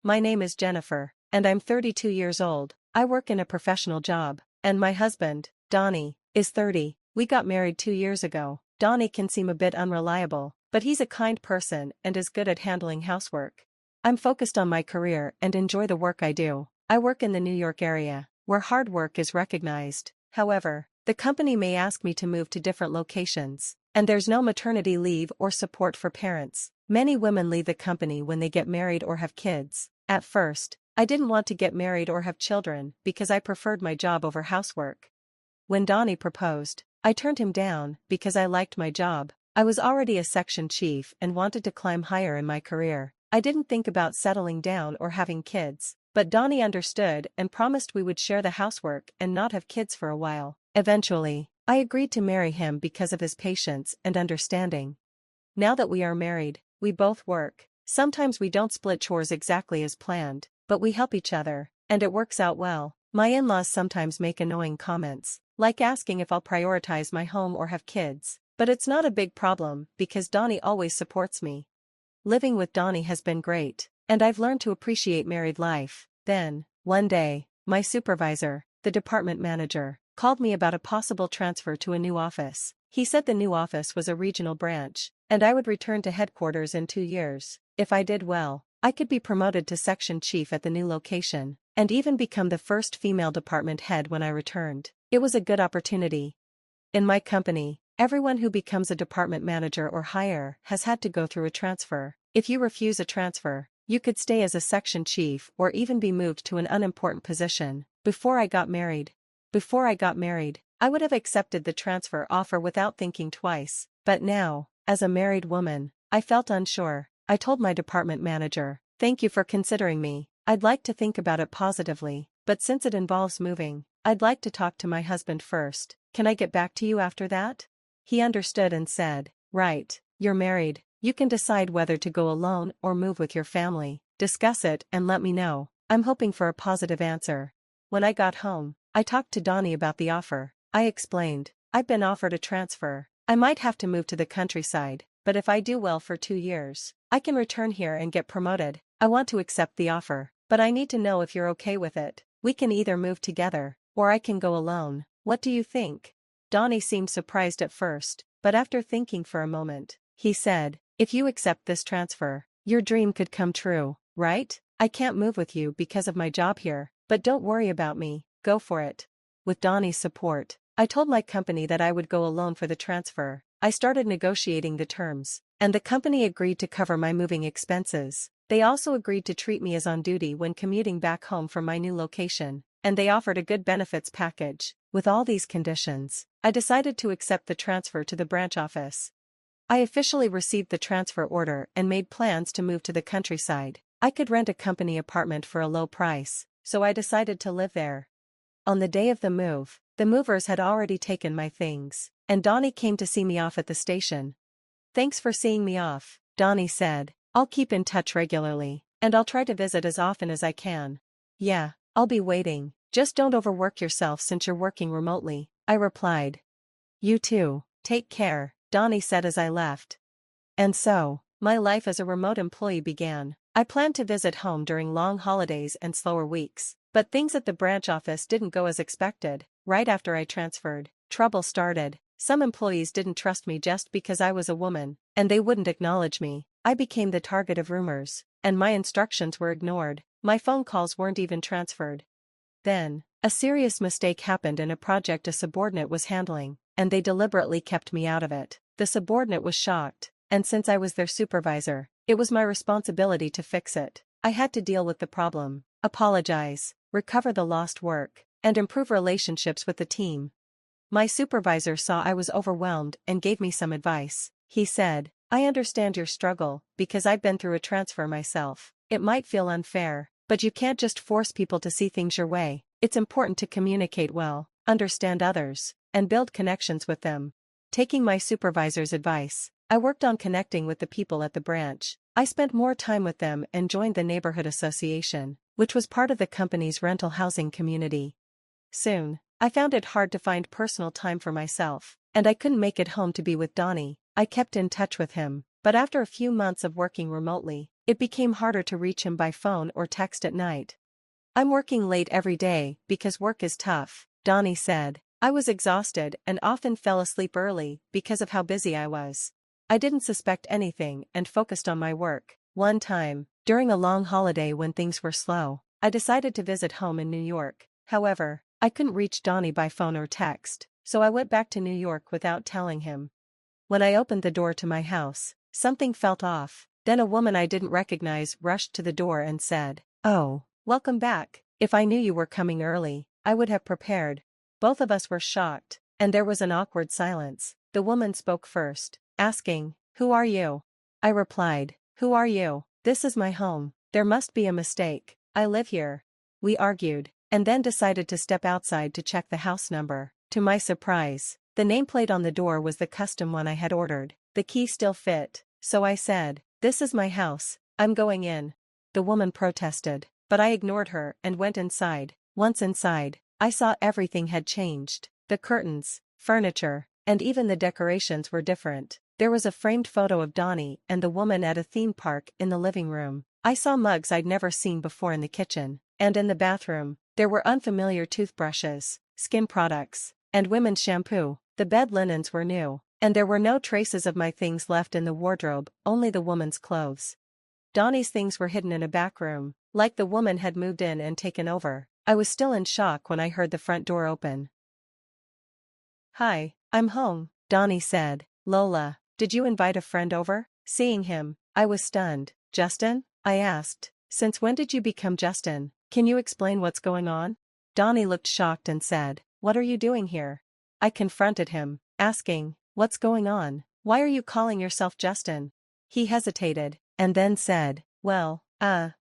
My name is Jennifer, and I'm 32 years old. I work in a professional job, and my husband, Donnie, is 30. We got married 2 years ago. Donnie can seem a bit unreliable, but he's a kind person and is good at handling housework. I'm focused on my career and enjoy the work I do. I work in the New York area, where hard work is recognized. However, the company may ask me to move to different locations, and there's no maternity leave or support for parents. Many women leave the company when they get married or have kids. At first, I didn't want to get married or have children because I preferred my job over housework. When Donnie proposed, I turned him down because I liked my job. I was already a section chief and wanted to climb higher in my career. I didn't think about settling down or having kids, but Donnie understood and promised we would share the housework and not have kids for a while. Eventually, I agreed to marry him because of his patience and understanding. Now that we are married, we both work. Sometimes we don't split chores exactly as planned, but we help each other, and it works out well. My in-laws sometimes make annoying comments, like asking if I'll prioritize my home or have kids, but it's not a big problem because Donnie always supports me. Living with Donnie has been great, and I've learned to appreciate married life. Then, one day, my supervisor, the department manager, called me about a possible transfer to a new office. He said the new office was a regional branch, and I would return to headquarters in 2 years. If I did well, I could be promoted to section chief at the new location, and even become the first female department head when I returned. It was a good opportunity. In my company, everyone who becomes a department manager or higher has had to go through a transfer. If you refuse a transfer, you could stay as a section chief or even be moved to an unimportant position. Before I got married, I would have accepted the transfer offer without thinking twice, but now, as a married woman, I felt unsure. I told my department manager, "Thank you for considering me. I'd like to think about it positively, but since it involves moving, I'd like to talk to my husband first. Can I get back to you after that?" He understood and said, "Right, you're married. You can decide whether to go alone or move with your family. Discuss it and let me know." I'm hoping for a positive answer. When I got home, I talked to Donnie about the offer. I explained, "I've been offered a transfer. I might have to move to the countryside, but if I do well for 2 years, I can return here and get promoted. I want to accept the offer, but I need to know if you're okay with it. We can either move together, or I can go alone. What do you think?" Donnie seemed surprised at first, but after thinking for a moment, he said, "If you accept this transfer, your dream could come true, right? I can't move with you because of my job here, but don't worry about me, go for it." With Donnie's support, I told my company that I would go alone for the transfer. I started negotiating the terms, and the company agreed to cover my moving expenses. They also agreed to treat me as on duty when commuting back home from my new location, and they offered a good benefits package. With all these conditions, I decided to accept the transfer to the branch office. I officially received the transfer order and made plans to move to the countryside. I could rent a company apartment for a low price, so I decided to live there. On the day of the move, the movers had already taken my things, and Donnie came to see me off at the station. "Thanks for seeing me off," Donnie said. "I'll keep in touch regularly, and I'll try to visit as often as I can." "Yeah, I'll be waiting. Just don't overwork yourself since you're working remotely," I replied. "You too, take care," Donnie said as I left. And so, my life as a remote employee began. I planned to visit home during long holidays and slower weeks, but things at the branch office didn't go as expected. Right after I transferred, trouble started. Some employees didn't trust me just because I was a woman, and they wouldn't acknowledge me. I became the target of rumors, and my instructions were ignored. My phone calls weren't even transferred. Then, a serious mistake happened in a project a subordinate was handling, and they deliberately kept me out of it. The subordinate was shocked, and since I was their supervisor, it was my responsibility to fix it. I had to deal with the problem, apologize, recover the lost work, and improve relationships with the team. My supervisor saw I was overwhelmed and gave me some advice. He said, "I understand your struggle, because I've been through a transfer myself. It might feel unfair, but you can't just force people to see things your way. It's important to communicate well, understand others, and build connections with them." Taking my supervisor's advice, I worked on connecting with the people at the branch. I spent more time with them and joined the neighborhood association, which was part of the company's rental housing community. Soon, I found it hard to find personal time for myself, and I couldn't make it home to be with Donnie. I kept in touch with him, But after a few months of working remotely, it became harder to reach him by phone or text at night. "I'm working late every day because work is tough," Donnie said. "I was exhausted and often fell asleep early because of how busy I was. I didn't suspect anything and focused on my work. One time, during a long holiday when things were slow, I decided to visit home in New York. However, I couldn't reach Donnie by phone or text, so I went back to New York without telling him. When I opened the door to my house, something felt off. Then a woman I didn't recognize rushed to the door and said, 'Oh, welcome back. If I knew you were coming early, I would have prepared.' Both of us were shocked, and there was an awkward silence. The woman spoke first, asking, 'Who are you?' I replied, 'Who are you? This is my home. There must be a mistake. I live here.' We argued, and then decided to step outside to check the house number. To my surprise, the nameplate on the door was the custom one I had ordered. The key still fit, so I said, 'This is my house, I'm going in.' The woman protested, but I ignored her and went inside. Once inside, I saw everything had changed. The curtains, furniture, and even the decorations were different. There was a framed photo of Donnie and the woman at a theme park in the living room. I saw mugs I'd never seen before in the kitchen, and in the bathroom, there were unfamiliar toothbrushes, skin products, and women's shampoo. The bed linens were new, and there were no traces of my things left in the wardrobe, only the woman's clothes. Donnie's things were hidden in a back room, like the woman had moved in and taken over. I was still in shock when I heard the front door open. "Hi, I'm home," Donnie said. "Lola, did you invite a friend over?" Seeing him, I was stunned. "Justin?" I asked. "Since when did you become Justin? Can you explain what's going on?" Donnie looked shocked and said, "What are you doing here?" I confronted him, asking, "What's going on? Why are you calling yourself Justin?" He hesitated, and then said, "Well,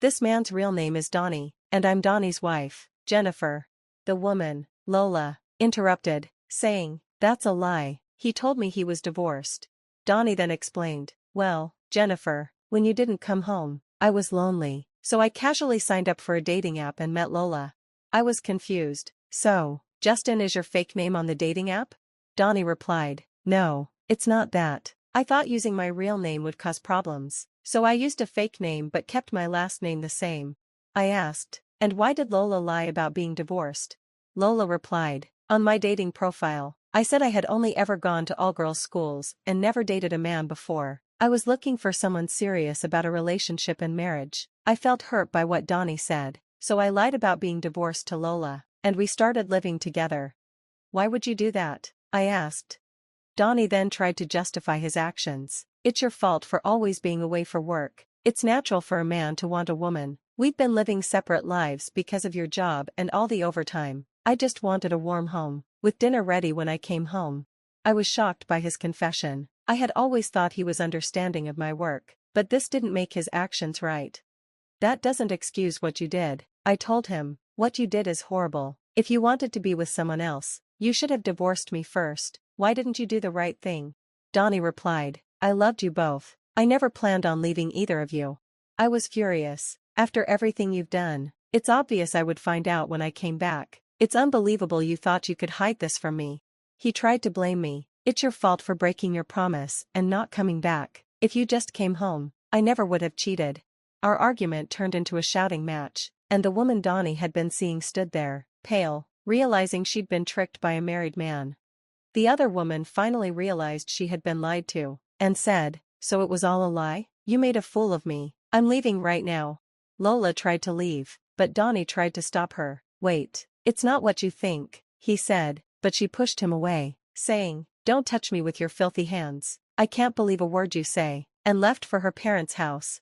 this man's real name is Donnie, and I'm Donnie's wife, Jennifer." The woman, Lola, interrupted, saying, "That's a lie, he told me he was divorced." Donnie then explained, "Well, Jennifer, when you didn't come home, I was lonely, so I casually signed up for a dating app and met Lola." I was confused. "So, Justin is your fake name on the dating app?" Donnie replied, "No, it's not that. I thought using my real name would cause problems, so I used a fake name but kept my last name the same." I asked, "And why did Lola lie about being divorced?" Lola replied, "On my dating profile, I said I had only ever gone to all-girls schools and never dated a man before. I was looking for someone serious about a relationship and marriage. I felt hurt by what Donnie said, so I lied about being divorced to Lola, and we started living together." "Why would you do that?" I asked. Donnie then tried to justify his actions. "It's your fault for always being away for work. It's natural for a man to want a woman. We've been living separate lives because of your job and all the overtime. I just wanted a warm home, with dinner ready when I came home." I was shocked by his confession. I had always thought he was understanding of my work, but this didn't make his actions right. "That doesn't excuse what you did," I told him. "What you did is horrible. If you wanted to be with someone else, you should have divorced me first. Why didn't you do the right thing?" Donnie replied, "I loved you both. I never planned on leaving either of you." I was furious. "After everything you've done, it's obvious I would find out when I came back. It's unbelievable you thought you could hide this from me." He tried to blame me. "It's your fault for breaking your promise and not coming back. If you just came home, I never would have cheated." Our argument turned into a shouting match, and the woman Donnie had been seeing stood there, pale, realizing she'd been tricked by a married man. The other woman finally realized she had been lied to, and said, "So it was all a lie? You made a fool of me. I'm leaving right now." Lola tried to leave, but Donnie tried to stop her. "Wait, it's not what you think," he said, but she pushed him away, saying, "Don't touch me with your filthy hands. I can't believe a word you say," and left for her parents' house.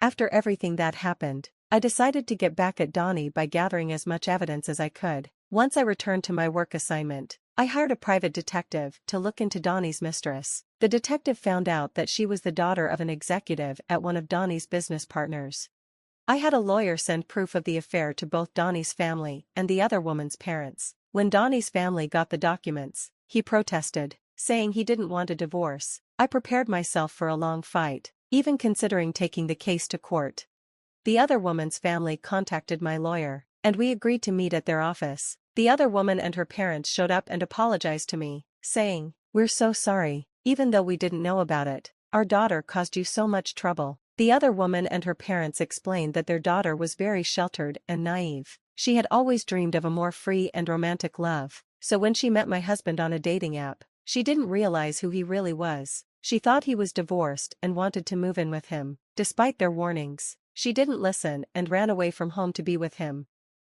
After everything that happened, I decided to get back at Donnie by gathering as much evidence as I could. Once I returned to my work assignment, I hired a private detective to look into Donnie's mistress. The detective found out that she was the daughter of an executive at one of Donnie's business partners. I had a lawyer send proof of the affair to both Donnie's family and the other woman's parents. When Donnie's family got the documents, he protested, saying he didn't want a divorce. I prepared myself for a long fight, even considering taking the case to court. The other woman's family contacted my lawyer, and we agreed to meet at their office. The other woman and her parents showed up and apologized to me, saying, "We're so sorry, even though we didn't know about it. Our daughter caused you so much trouble." The other woman and her parents explained that their daughter was very sheltered and naive. She had always dreamed of a more free and romantic love, so when she met my husband on a dating app, she didn't realize who he really was. She thought he was divorced and wanted to move in with him. Despite their warnings, she didn't listen and ran away from home to be with him.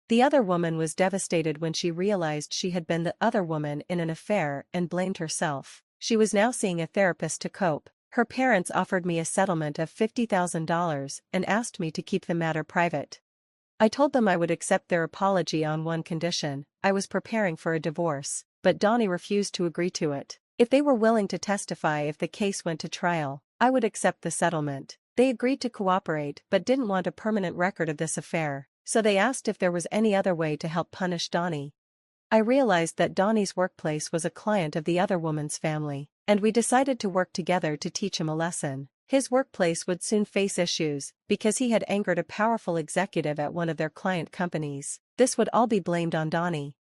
The other woman was devastated when she realized she had been the other woman in an affair and blamed herself. She was now seeing a therapist to cope. Her parents offered me a settlement of $50,000 and asked me to keep the matter private. I told them I would accept their apology on one condition: I was preparing for a divorce, but Donnie refused to agree to it. If they were willing to testify if the case went to trial, I would accept the settlement. They agreed to cooperate but didn't want a permanent record of this affair, so they asked if there was any other way to help punish Donnie. I realized that Donnie's workplace was a client of the other woman's family, and we decided to work together to teach him a lesson. His workplace would soon face issues because he had angered a powerful executive at one of their client companies. This would all be blamed on Donnie.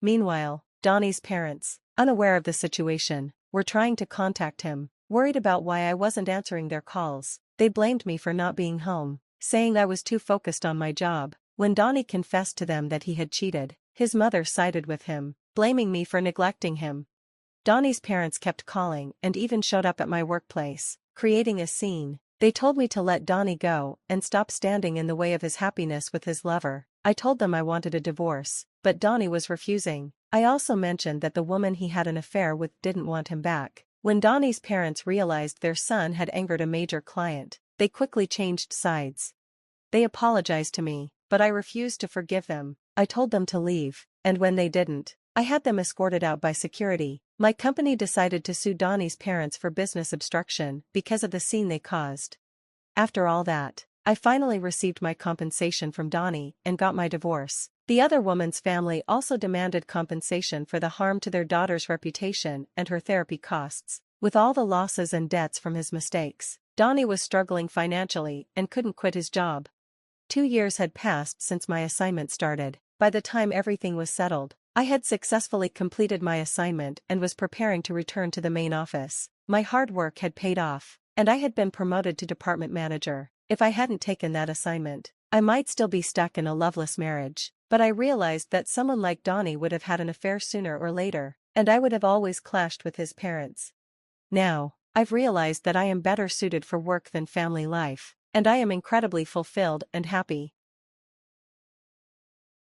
Meanwhile, Donnie's parents, unaware of the situation, were trying to contact him, worried about why I wasn't answering their calls. They blamed me for not being home, saying I was too focused on my job. When Donnie confessed to them that he had cheated, his mother sided with him, blaming me for neglecting him. Donnie's parents kept calling and even showed up at my workplace, creating a scene. They told me to let Donnie go and stop standing in the way of his happiness with his lover. I told them I wanted a divorce, but Donnie was refusing. I also mentioned that the woman he had an affair with didn't want him back. When Donnie's parents realized their son had angered a major client, they quickly changed sides. They apologized to me, but I refused to forgive them. I told them to leave, and when they didn't, I had them escorted out by security. My company decided to sue Donnie's parents for business obstruction because of the scene they caused. After all that, I finally received my compensation from Donnie and got my divorce. The other woman's family also demanded compensation for the harm to their daughter's reputation and her therapy costs. With all the losses and debts from his mistakes, Donnie was struggling financially and couldn't quit his job. 2 years had passed since my assignment started. By the time everything was settled, I had successfully completed my assignment and was preparing to return to the main office. My hard work had paid off, and I had been promoted to department manager. If I hadn't taken that assignment, I might still be stuck in a loveless marriage. But I realized that someone like Donnie would have had an affair sooner or later, and I would have always clashed with his parents. Now, I've realized that I am better suited for work than family life, and I am incredibly fulfilled and happy.